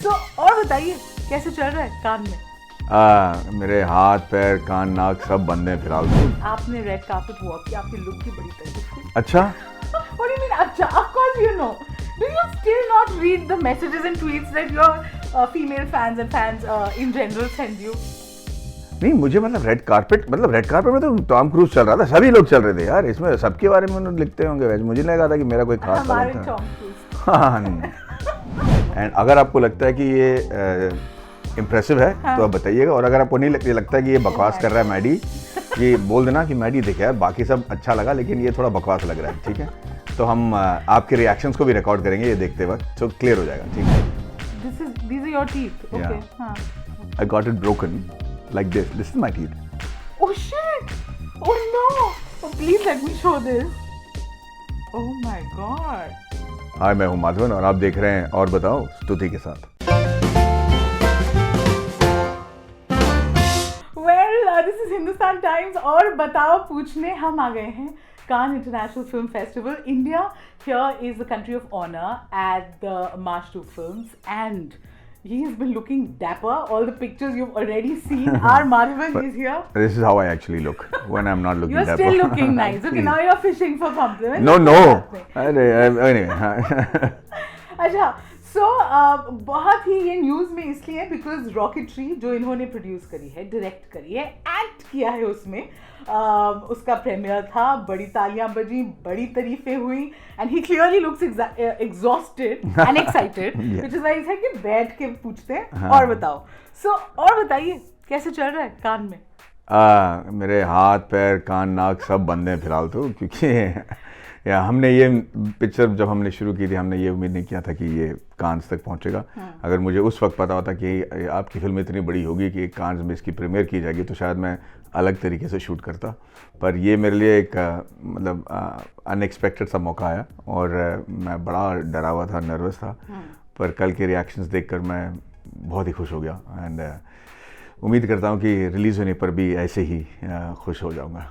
सो और बताइए कैसे चल रहा है कान में? मेरे हाथ पैर कान नाक सब बंद हैं फिलहाल तो। आपने रेड कार्पेट वॉक किया, आपकी लुक की बड़ी तारीफ हुई। अच्छा, What do you mean? अच्छा, of course you know. Do you still not read the messages and tweets that your female fans and fans in general send you? नहीं मुझे मतलब रेड कारपेट में तो टॉम क्रूज चल रहा था, सभी लोग चल रहे थे यार, इसमें सबके बारे में उन्होंने लिखते होंगे। वैसे मुझे नहीं लगा था कि मेरा कोई खास हमारे talent था। Tom cruise. हाँ। एंड अगर आपको लगता है कि ये इम्प्रेसिव है तो आप बताइएगा, और अगर आपको नहीं लगता है कि ये बकवास कर रहा है मैडी, ये बोल देना कि मैडी देखे यार बाकी सब अच्छा लगा लेकिन ये थोड़ा बकवास लग रहा है, ठीक है? तो हम आपके रिएक्शंस को भी रिकॉर्ड करेंगे ये देखते वक्त, तो क्लियर हो जाएगा, ठीक है? These are your teeth. Okay. Yeah. हाँ. I got it broken like this. This is my teeth. Oh shit! Oh no! Oh, please let me show this. Oh my god! हाय, मैं हूँ माधवन और आप देख रहे हैं और बताओ स्तुति के साथ। This is Hindustan Times और बताओ पूछने हम आ गए हैं Cannes International Film Festival. India here is the country of honor at the Maashtu Films and he has been looking dapper. All the pictures you've already seen. Our Madhavan is here. This is how I actually look when I'm not looking You're dapper. still looking nice. Okay, now you're fishing for compliments. No. Anyway. अच्छा, सो बहुत ही ये news में इसलिए because rocketry जो इन्होंने produce करी है, direct करी है, एक्ट किया है उसमें, उसका प्रीमियर था, बड़ी तालियां बजी, बड़ी तारीफें हुई and he clearly looks exhausted and excited which is why he said कि बैठ के पूछते हैं। हाँ. और बताओ, सो और बताइए कैसे चल रहा है कान में? मेरे हाथ पैर कान नाक सब बंद हैं फिलहाल तो, क्योंकि या हमने ये पिक्चर जब हमने शुरू की थी हमने ये उम्मीद नहीं किया था कि ये कांस तक पहुंचेगा। अगर मुझे उस वक्त पता होता कि आपकी फिल्म इतनी बड़ी होगी कि कांस में इसकी प्रीमियर की जाएगी तो शायद मैं अलग तरीके से शूट करता, पर ये मेरे लिए एक मतलब अनएक्सपेक्टेड सा मौका आया और मैं बड़ा डरा हुआ था, नर्वस था, पर कल के रिएक्शंस देखकर मैं बहुत ही खुश हो गया एंड उम्मीद करता हूँ कि रिलीज़ होने पर भी ऐसे ही खुश हो जाऊँगा।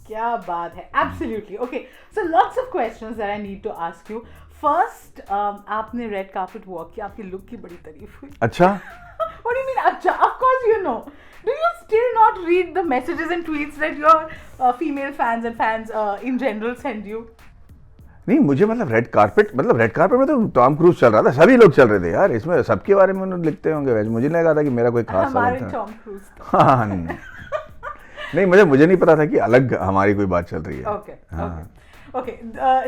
क्या बात है, absolutely. Okay, so lots of questions that I need to ask you. First, आपने रेड कार्पेट वॉक किया, आपकी लुक की बड़ी तारीफ हुई। अच्छा, व्हाट डू यू मीन अच्छा? Of course you know. Do you still not read the messages and tweets that your female fans and fans in general send you? नहीं मुझे मतलब रेड कार्पेट में तो टॉम क्रूज चल रहा था, सभी लोग चल रहे थे यार, इसमें सबके बारे में उन्होंने लिखते होंगे। वैसे मुझे नहीं लगा था कि मेरा कोई खास हमारे talent था। Tom cruise. हाँ, नहीं मुझे नहीं पता था कि अलग हमारी कोई बात चल रही है। Okay,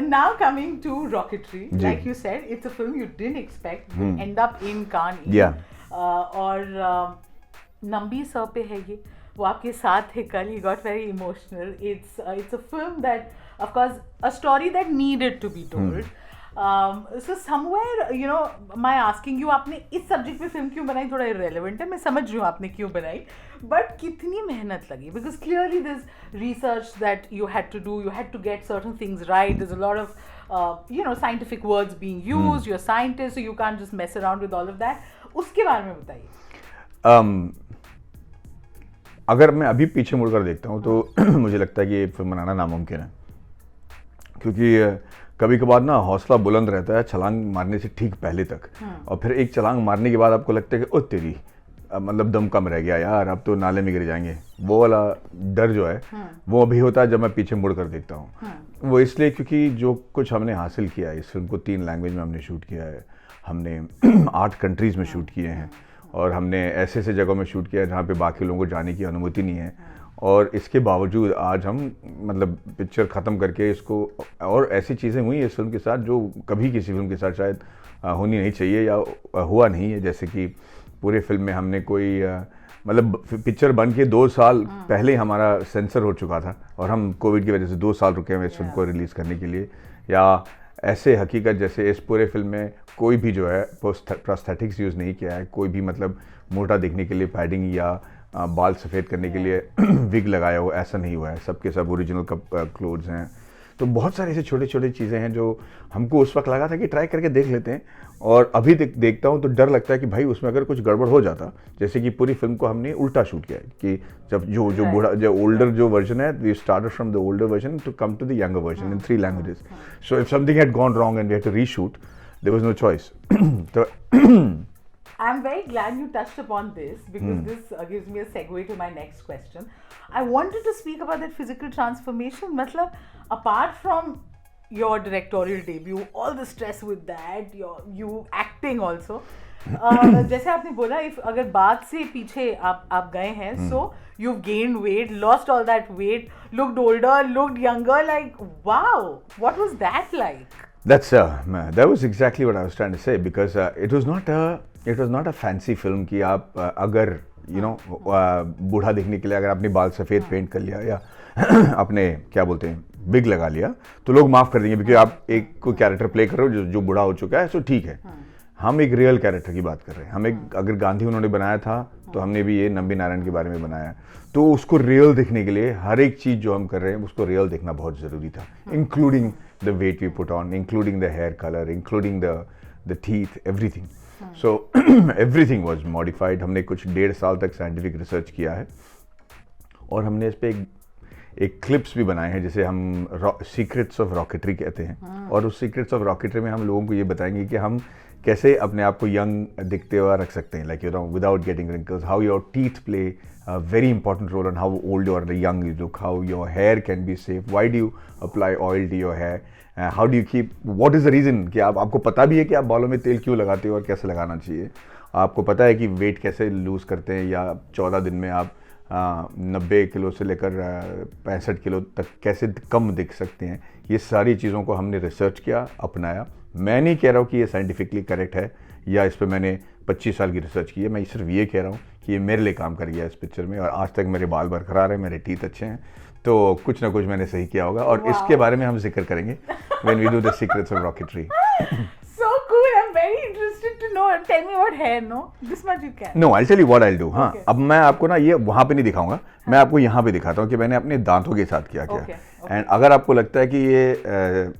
now coming to Rocketry, like you said, it's a film you didn't expect would end up in Cannes. Yeah. और नंबी सर पे है ये, वो आपके साथ है कल, he got very emotional. It's a film that, of course, a story that needed to be told. So somewhere, you know, my asking you, आपने इस सब्जेक्ट पे फिल्म क्यों बनाई थोड़ा irrelevant है, मैं समझ रही हूँ आपने क्यों बनाई, बट कितनी मेहनत लगी? Because clearly there's research that you had to do, you had to get certain things right, there's a lot of you know, scientific words being used, you're a scientist, so you can't just mess around with all of that. उसके बारे में बताइए। अगर मैं अभी पीछे मुड़कर देखता हूँ तो मुझे लगता है कि ये फिल्म बनाना नामुमकिन है, क्योंकि कभी कभार ना हौसला बुलंद रहता है छलांग मारने से ठीक पहले तक, और फिर एक छलांग मारने के बाद आपको लगता है कि ओ तेरी मतलब दम कम रह गया यार, अब तो नाले में गिर जाएंगे। वो वाला डर जो है वो अभी होता है जब मैं पीछे मुड़ कर देखता हूँ। वो इसलिए क्योंकि जो कुछ हमने हासिल किया है, इस फिल्म को 3 लैंग्वेज में हमने शूट किया है, हमने 8 कंट्रीज़ में शूट किए हैं, और हमने ऐसे जगहों में शूट किया है जहाँ पे बाकी लोगों को जाने की अनुमति नहीं है, और इसके बावजूद आज हम मतलब पिक्चर ख़त्म करके इसको, और ऐसी चीज़ें हुई इस फिल्म के साथ जो कभी किसी फिल्म के साथ शायद होनी नहीं चाहिए या हुआ नहीं है। जैसे कि पूरे फिल्म में हमने कोई मतलब पिक्चर बन के 2 साल पहले हमारा सेंसर हो चुका था और हम कोविड की वजह से 2 साल रुके हुए इस फिल्म को रिलीज़ करने के लिए। या ऐसे हकीकत जैसे इस पूरे फिल्म में कोई भी जो है प्रोस्थेटिक्स यूज़ नहीं किया है, कोई भी मतलब मोटा दिखने के लिए पैडिंग या बाल सफ़ेद करने के लिए विग लगाया हो, ऐसा नहीं हुआ है, सबके सब ओरिजिनल क्लोथ्स हैं। तो बहुत सारी ऐसी छोटी छोटी चीज़ें हैं जो हमको उस वक्त लगा था कि ट्राई करके देख लेते हैं, और अभी देखता हूँ तो डर लगता है कि भाई उसमें अगर कुछ गड़बड़ हो जाता, जैसे कि पूरी फिल्म को हमने उल्टा शूट किया है कि जब जो बूढ़ा जो ओल्डर जो वर्जन है, we started from the older version to come to the younger version in 3 languages. So if something had gone wrong and we had to reshoot, there was no choice. तो I'm very glad you touched upon this because this gives me a segue to my next question. I wanted to speak about that physical transformation. Matlab, apart from your directorial debut, all the stress with that, you acting also. जैसे आपने बोला, if अगर बाद से पीछे आप गए हैं, so you've gained weight, lost all that weight, looked older, looked younger. Like, wow, what was that like? That was exactly what I was trying to say because it was not a fancy film कि आप अगर बूढ़ा दिखने के लिए अगर आपने बाल सफ़ेद पेंट कर लिया या अपने क्या बोलते हैं बिग लगा लिया तो लोग माफ़ कर देंगे क्योंकि आप एक कोई कैरेक्टर प्ले कर रहे हो जो बूढ़ा हो चुका है, सो ठीक है। हम एक रियल कैरेक्टर की बात कर रहे हैं। हम एक अगर गांधी उन्होंने बनाया था तो हमने भी ये नंबी नारायण के बारे में बनाया, तो उसको रियल दिखने के लिए हर एक चीज़ जो हम कर रहे हैं उसको रियल देखना बहुत ज़रूरी था, including the weight we put on, including the hair colour, including the teeth, everything. So everything was modified. हमने कुछ 1.5 साल तक साइंटिफिक रिसर्च किया है और हमने इस पर एक क्लिप्स भी बनाए हैं जिसे हम सीक्रेट्स ऑफ रॉकेटरी कहते हैं। और उस सीक्रेट्स ऑफ रॉकेटरी में हम लोगों को ये बताएंगे कि हम कैसे अपने आप को यंग दिखते हुए रख सकते हैं, like without getting wrinkles, how your teeth play very important role on how old you are, young you look, how your hair can be safe, why do you apply oil to your hair, how do you keep, what is the reason कि आपको पता भी है कि आप बालों में तेल क्यों लगाते हो और कैसे लगाना चाहिए, आपको पता है कि वेट कैसे लूज़ करते हैं या 14 दिन में आप 90 किलो से लेकर 65 किलो तक कैसे कम दिख सकते हैं। ये सारी चीज़ों को हमने रिसर्च किया, अपनाया। मैं नहीं कह रहा हूँ कि ये साइंटिफिकली करेक्ट है या इस पर मैंने 25 साल की रिसर्च की है, मैं सिर्फ ये कह रहा हूँ कि ये मेरे लिए काम कर गया इस पिक्चर में और आज तक मेरे बाल बरकरार हैं, मेरे टीथ अच्छे हैं, तो कुछ ना कुछ मैंने सही किया होगा और इसके बारे में हम जिक्र करेंगे when we do the secrets of rocketry. So cool, I'm very interested to know. Tell me about hair, no? This much you can. No, I'll tell you what I'll do. हाँ, Okay. अब मैं आपको ना ये वहाँ पे नहीं दिखाऊंगा, मैं आपको यहाँ पे दिखाता हूँ कि मैंने अपने दांतों के साथ क्या किया। एंड अगर आपको लगता है कि ये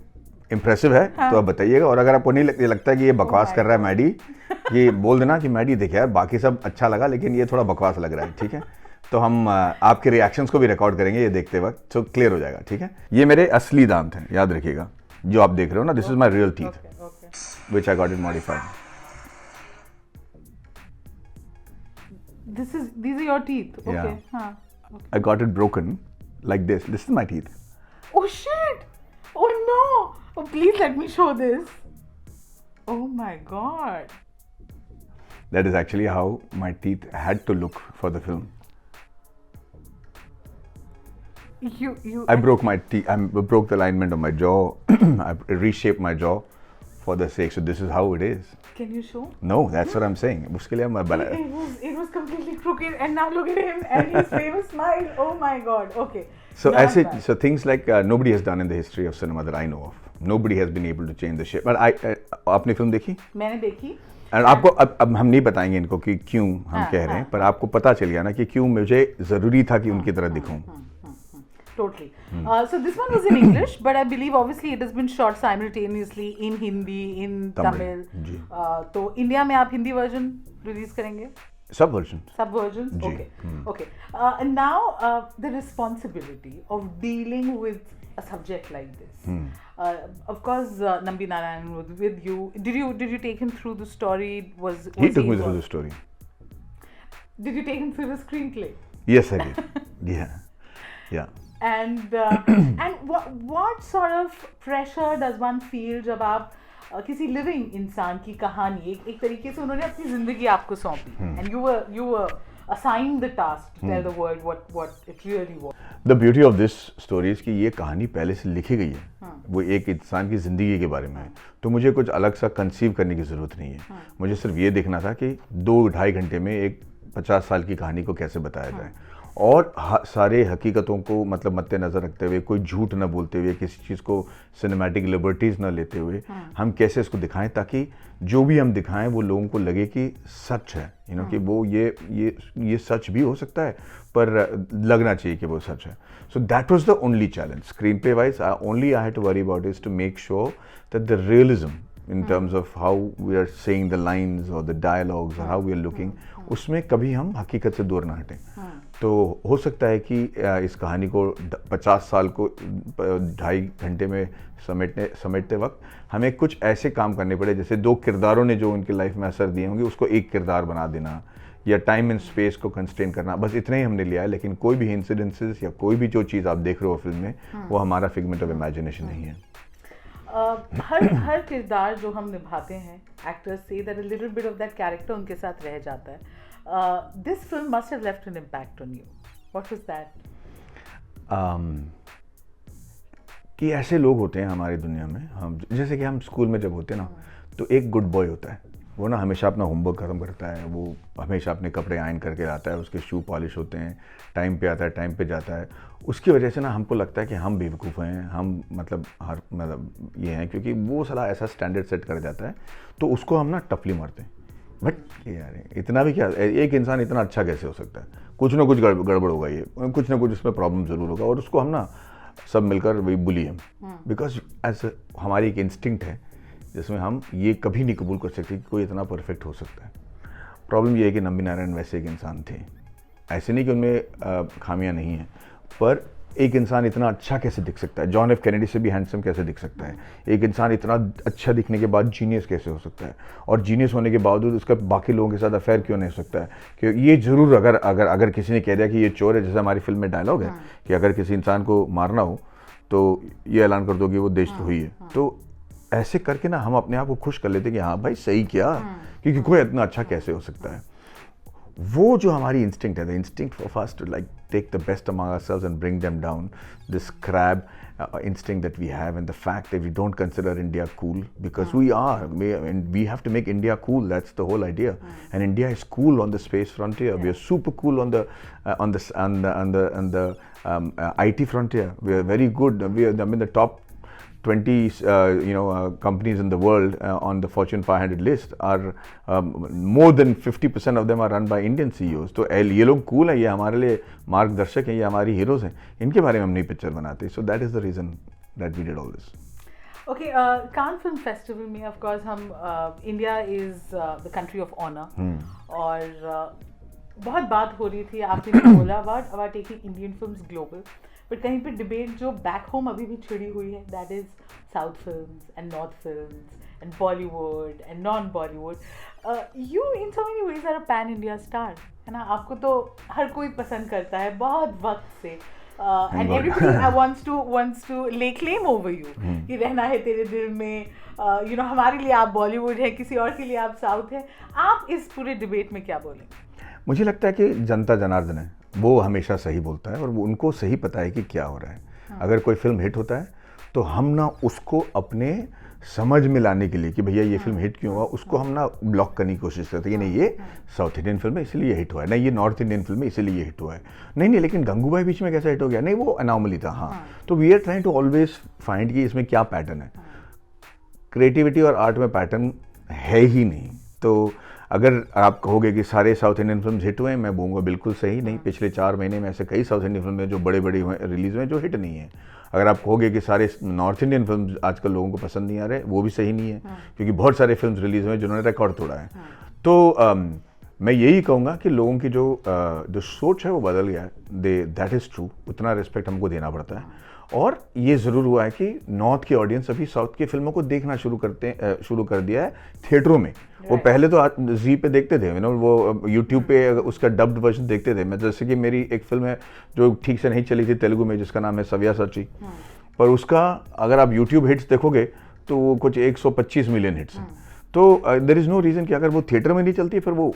इम्प्रेसिव है तो आप बताइएगा, और अगर आपको नहीं लगता है कि ये बकवास कर रहा है मैडी, ये बोल देना कि मैडी देखे यार बाकी सब अच्छा लगा लेकिन ये थोड़ा बकवास लग रहा है, ठीक है? तो हम आपके रिएक्शंस को भी रिकॉर्ड करेंगे ये देखते वक्त, तो क्लियर हो जाएगा, ठीक है? ये मेरे असली दांत हैं, याद रखिएगा, जो आप देख रहे हो ना, this is my real teeth which I got it modified. These are your teeth. Okay. Yeah. Huh. Okay. I got it broken like this. This is my teeth. Oh shit! Oh no! Oh please let me show this. Oh my god. That is actually how my teeth had to look for the film. I broke my teeth. I broke the alignment of my jaw. I reshaped my jaw for the sake. So this is how it is. Can you show? No, that's what I'm saying. उसके लिए मैं बना. It was completely crooked, and now look at him and his famous smile. Oh my god. Okay. So so things like nobody has done in the history of cinema that I know of. Nobody has been able to change the shape. But आपने film देखी? मैंने देखी. और आपको अब हम नहीं बताएंगे इनको कि क्यों हम कह रहे हैं, पर आपको पता चल गया ना कि क्यों मुझे ज़रूरी था कि उनकी तरह दिखूं. Totally. So this one was in English, but I believe obviously it has been shot simultaneously in Hindi, in Tamil. तो इंडिया में आप हिंदी वर्जन रिलीज करेंगे? Sub versions. Okay. Okay. And now the responsibility of dealing with a subject like this. Of course, Nambi Narayan was with you. Did you take him through the story? He took me through the story. Did you take him through the screenplay? Yes, I did. Yeah. And what sort of pressure does one feel जब आप किसी living इंसान की कहानी एक तरीके से उन्होंने अपनी जिंदगी आपको सौंपी, and you were assigned the task to tell the world what it really was. The beauty of this story is कि ये कहानी पहले से लिखी गई है, वो एक इंसान की ज़िंदगी के बारे में है, तो मुझे कुछ अलग सा कंसीव करने की ज़रूरत नहीं है. मुझे सिर्फ ये देखना था कि 2-2.5 घंटे में एक 50 साल की कहानी को कैसे बताया जाए और सारे हकीकतों को मतलब मद्देनज़र रखते हुए, कोई झूठ ना बोलते हुए, किसी चीज़ को सिनेमैटिक लिबर्टीज़ ना लेते हुए हम कैसे इसको दिखाएं ताकि जो भी हम दिखाएं वो लोगों को लगे कि सच है, कि वो ये सच भी हो सकता है पर लगना चाहिए कि वो सच है. So that was the only challenge screenplay wise. Only I had to worry about is to make sure that the realism in terms of how we are saying the lines or the dialogues or how we are looking, उसमें कभी हम हकीकत से दूर ना हटें. तो हो सकता है कि इस कहानी को 50 साल को 2.5 घंटे में समेटते वक्त हमें कुछ ऐसे काम करने पड़े, जैसे 2 किरदारों ने जो उनकी लाइफ में असर दिए होंगे उसको एक किरदार बना देना, या टाइम एंड स्पेस को कंस्ट्रेन करना, बस इतना ही हमने लिया है। लेकिन कोई भी इंसिडेंसेस या कोई भी जो चीज़ आप देख रहे हो फिल्म में वो हमारा फिगमेंट ऑफ इमेजिनेशन नहीं है। हर किरदार जो हम निभाते हैं, actors say that a little bit of that character उनके साथ रह जाता है। This film must have left an impact on you. What was that? कि ऐसे लोग होते हैं हमारी दुनिया में, हम जैसे कि हम स्कूल में जब होते हैं ना, तो एक गुड बॉय होता है, वो ना हमेशा अपना होमवर्क खत्म करता है, वो हमेशा अपने कपड़े आयरन करके लाता है, उसके शू पॉलिश होते हैं, टाइम पे आता है, टाइम पे जाता है। उसकी वजह से ना हमको लगता है कि हम बेवकूफ़ हैं, हम मतलब ये हैं, क्योंकि वो साला ऐसा स्टैंडर्ड सेट कर जाता है, तो उसको हम ना टफली मारते हैं। बट यार इतना भी क्या, एक इंसान इतना अच्छा कैसे हो सकता है, कुछ ना कुछ गड़बड़ होगा, ये कुछ ना कुछ उसमें प्रॉब्लम ज़रूर होगा, और उसको हम ना सब मिलकर वही बुली हम, बिकॉज एज हमारी एक इंस्टिंक्ट है जिसमें हम ये कभी नहीं कबूल कर सकते कि कोई इतना परफेक्ट हो सकता है। प्रॉब्लम ये है कि नंबी नारायण वैसे एक इंसान थे, ऐसे नहीं कि उनमें खामियां नहीं हैं, पर एक इंसान इतना अच्छा कैसे दिख सकता है, जॉन एफ कैनेडी से भी हैंडसम कैसे दिख सकता है, एक इंसान इतना अच्छा दिखने के बाद जीनियस कैसे हो सकता है, और जीनियस होने के बावजूद उसका बाकी लोगों के साथ अफेयर क्यों नहीं हो सकता है। कि ये ज़रूर अगर अगर अगर किसी ने कह दिया कि ये चोर है, जैसे हमारी फिल्म में डायलॉग है कि अगर किसी इंसान को मारना हो तो ये ऐलान कर दो कि वो देशद्रोही है, तो ऐसे करके ना हम अपने आप को खुश कर लेते कि हाँ भाई सही किया, क्योंकि कोई इतना अच्छा कैसे हो सकता है। वो जो हमारी इंस्टिंक्ट है, the instinct of us to like take the best among ourselves and bring them down, this crab instinct that we have, and the fact that we don't consider India cool, because we are, and we have to make India cool. That's the whole idea. And India is cool on the space frontier. We are super cool on the IT frontier. We are very good. We are, I mean, the top 20 companies in the world on the Fortune 500 list are more than 50% of them are run by Indian CEOs. तो ये लोग cool है, ये हमारे लिए मार्गदर्शक हैं, ये हमारी हीरोज हैं, इनके बारे में हम नहीं पिक्चर बनाते। So that is the reason that we did all this. Okay, Cannes Film Festival में of course हम India is the country of honor, और बहुत बात हो रही थी, आपने भी बोला about taking Indian films global, but कहीं पे डिबेट जो बैक होम अभी भी छिड़ी हुई है, that is south films and north films and Bollywood and non Bollywood. You in so many ways are a pan India star, है ना, आपको तो हर कोई पसंद करता है बहुत वक्त से, एंड एवरीबॉडी वांट्स टू ले क्लेम ओवर यू कि रहना है तेरे दिल में, यू नो हमारे लिए आप बॉलीवुड है, किसी और के लिए आप साउथ है। आप इस पूरे डिबेट में क्या बोलेंगे? मुझे लगता है कि जनता जनार्दन है, वो हमेशा सही बोलता है, और वो उनको सही पता है कि क्या हो रहा है। अगर कोई फिल्म हिट होता है तो हम ना उसको अपने समझ में लाने के लिए कि भैया ये फिल्म हिट क्यों हुआ, उसको हम ना ब्लॉक करने की कोशिश करते हैं कि नहीं ये साउथ इंडियन फिल्म है इसलिए हिट हुआ है, नहीं ये नॉर्थ इंडियन फिल्म है इसीलिए ये हिट हुआ है, नहीं लेकिन गंगूबाई बीच में कैसे हिट हो गया, नहीं वो अनॉमली था। हाँ, तो we are trying to always find कि इसमें क्या पैटर्न है। क्रिएटिविटी और आर्ट में पैटर्न है ही नहीं। तो अगर आप कहोगे कि सारे साउथ इंडियन फिल्म हिट हुए हैं, मैं बोलूँगा बिल्कुल सही नहीं। पिछले 4 महीने में ऐसे कई साउथ इंडियन फिल्में जो बड़े रिलीज हुए जो हिट नहीं है। अगर आप कहोगे कि सारे नॉर्थ इंडियन फिल्म आजकल लोगों को पसंद नहीं आ रहे, वो भी सही नहीं है, क्योंकि बहुत सारे फिल्म रिलीज हुए जिन्होंने रिकॉर्ड तोड़ा है। तो मैं यही कहूँगा कि लोगों की जो सोच है वो बदल गया है, दैट इज़ ट्रू, उतना रिस्पेक्ट हमको देना पड़ता है। और ये ज़रूर हुआ है कि नॉर्थ की ऑडियंस अभी साउथ की फिल्मों को देखना शुरू कर दिया है थिएटरों में। वो पहले तो जी पे देखते थे, वो यूट्यूब पे उसका डब्ड वर्जन देखते थे। मैं जैसे कि मेरी एक फिल्म है जो ठीक से नहीं चली थी तेलुगु में, जिसका नाम है सव्यासाची, पर उसका अगर आप यूट्यूब हिट्स देखोगे तो वो कुछ 125 मिलियन हिट्स हैं। तो देयर इज़ नो रीज़न कि अगर वो थिएटर में नहीं चलती फिर वो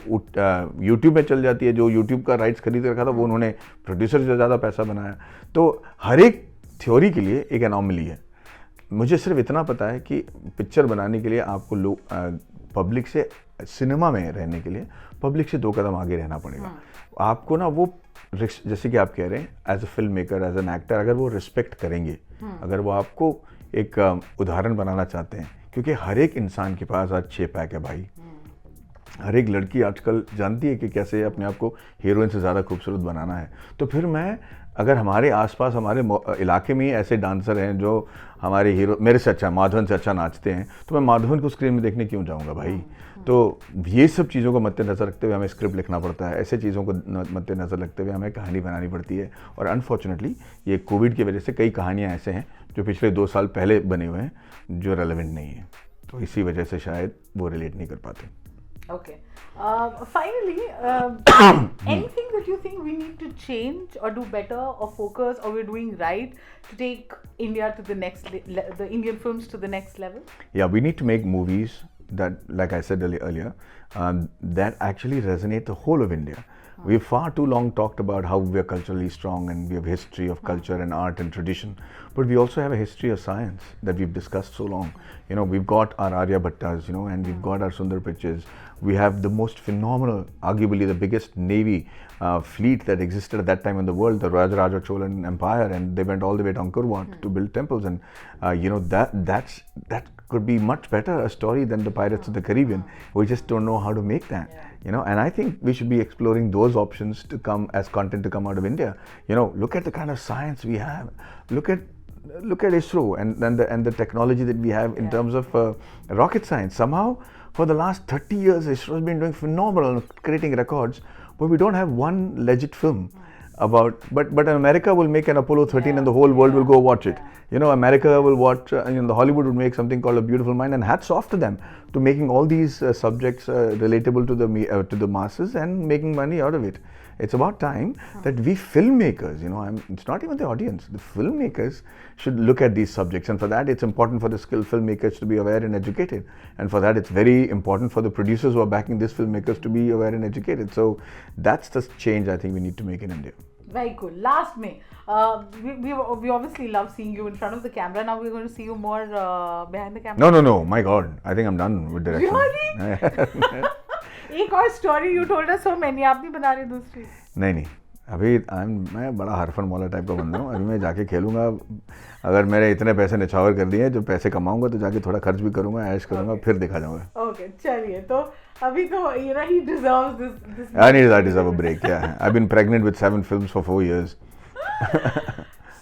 यूट्यूब में चल जाती है। जो यूट्यूब का राइट्स खरीद रखा था वो उन्होंने प्रोड्यूसर से ज़्यादा पैसा बनाया। तो हर एक थ्योरी के लिए एक एनॉमली है। मुझे सिर्फ इतना पता है कि पिक्चर बनाने के लिए आपको पब्लिक से, सिनेमा में रहने के लिए पब्लिक से 2 कदम आगे रहना पड़ेगा। आपको ना वो, जैसे कि आप कह रहे हैं, as a filmmaker, as an actor, अगर वो रिस्पेक्ट करेंगे, अगर वो आपको एक उदाहरण बनाना चाहते हैं, क्योंकि हर एक इंसान के पास आज 6 पैक है भाई। हर एक लड़की आजकल जानती है कि कैसे अपने आप को हीरोइन से ज़्यादा खूबसूरत बनाना है। तो फिर मैं, अगर हमारे आसपास हमारे इलाके में ऐसे डांसर हैं जो हमारे हीरो मेरे से अच्छा, माधवन से अच्छा नाचते हैं, तो मैं माधवन को स्क्रीन में देखने क्यों जाऊंगा भाई। तो ये सब चीज़ों को मद्देनज़र रखते हुए हमें स्क्रिप्ट लिखना पड़ता है, ऐसे चीज़ों को मद्देनज़र रखते हुए हमें कहानी बनानी पड़ती है। और अनफॉर्चुनेटली ये कोविड की वजह से कई कहानियाँ ऐसे हैं जो पिछले 2 साल पहले बने हुए हैं जो रेलेवेंट नहीं है, तो इसी वजह से शायद वो रिलेट नहीं कर पाते। Okay. Finally, anything that you think we need to change or do better or focus or we're doing right to take India to the next, the Indian films to the next level? Yeah, we need to make movies that, like I said earlier, that actually resonate the whole of India. We've far too long talked about how we are culturally strong and we have history of culture and art and tradition, but we also have a history of science that we've discussed so long. You know, we've got our Aryabhattas, you know, and we've got our Sundar Pichais. We have the most phenomenal, arguably the biggest navy fleet that existed at that time in the world, the Rajaraja Cholan Empire, and they went all the way to Angkor Wat to build temples. And you know, that could be much better a story than the Pirates of the Caribbean. We just don't know how to make that. You know, and I think we should be exploring those options to come as content to come out of India. You know, look at the kind of science we have. Look at ISRO and the technology that we have in terms of rocket science. Somehow, for the last 30 years, ISRO has been doing phenomenal, creating records, but we don't have one legit film about. But America will make an Apollo 13 and the whole world will go watch it. You know, America will watch. You know, the Hollywood would make something called A Beautiful Mind, and hats off to them to making all these subjects relatable to the masses and making money out of it. It's about time that we filmmakers, you know, it's not even the audience, the filmmakers should look at these subjects, and for that it's important for the skilled filmmakers to be aware and educated, and for that it's very important for the producers who are backing these filmmakers to be aware and educated. So that's the change I think we need to make in India. Very cool. Last May, we obviously love seeing you in front of the camera. Now we're going to see you more behind the camera. No. My God, I think I'm done with direction. Really? एक और story you told us so many, आप नहीं बना रहे दूसरी? नहीं अभी मैं बड़ा हरफन मौला टाइप का बंदा हूँ। अभी मैं जाके खेलूंगा, अगर मेरे इतने पैसे निछावर कर दिए, जो पैसे कमाऊंगा तो जाके थोड़ा खर्च भी करूंगा, ऐश करूंगा, फिर देखा जाऊंगा। ओके, चलिए, तो अभी तो you know he deserves this I deserve a break. Yeah, I've been pregnant with 7 films for 4 years.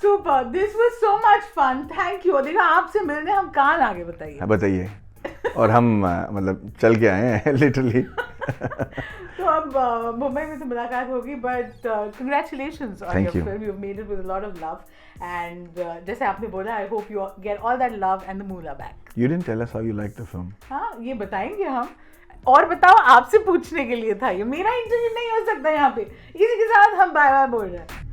Super, this was so much fun. Thank you. देखा, आपसे मिलने हम कहाँ आगे बताइए। और हम मतलब चल के आए हैं लिटरली। तो अब मुंबई में तो मुलाकात होगी, but congratulations on your film, you have made it with a lot of love, and जैसे आपने बोला, I hope you get all that love and the moolah back. You didn't tell us how you like the film. हाँ, ये बताएंगे हम, और बताओ, आपसे पूछने के लिए था ये, मेरा इंटरव्यू नहीं हो सकता यहाँ पे। इसी के साथ हम बाय बाय बोल रहे हैं।